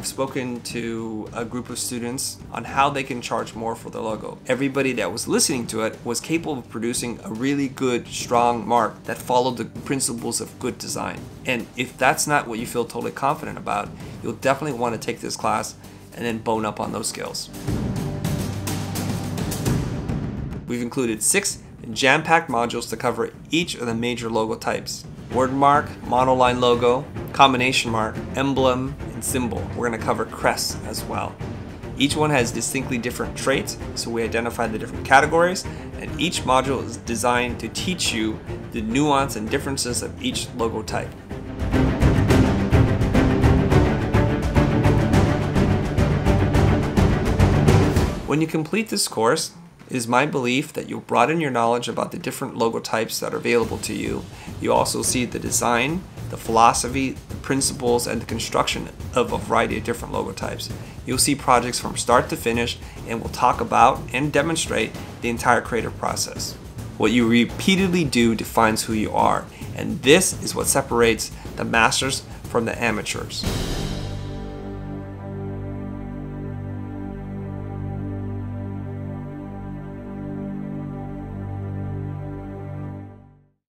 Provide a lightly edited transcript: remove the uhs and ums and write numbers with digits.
I've spoken to a group of students on how they can charge more for their logo. Everybody that was listening to it was capable of producing a really good, strong mark that followed the principles of good design. And if that's not what you feel totally confident about, you'll definitely want to take this class and then bone up on those skills. We've included 6 jam-packed modules to cover each of the major logo types: wordmark, monoline logo, combination mark, emblem, and symbol. We're going to cover crests as well. Each one has distinctly different traits, so we identify the different categories, and each module is designed to teach you the nuance and differences of each logo type. When you complete this course, it is my belief that you'll broaden your knowledge about the different logo types that are available to you. You also see the design, the philosophy, the principles, and the construction of a variety of different logo types. You'll see projects from start to finish, and we'll talk about and demonstrate the entire creative process. What you repeatedly do defines who you are, and this is what separates the masters from the amateurs.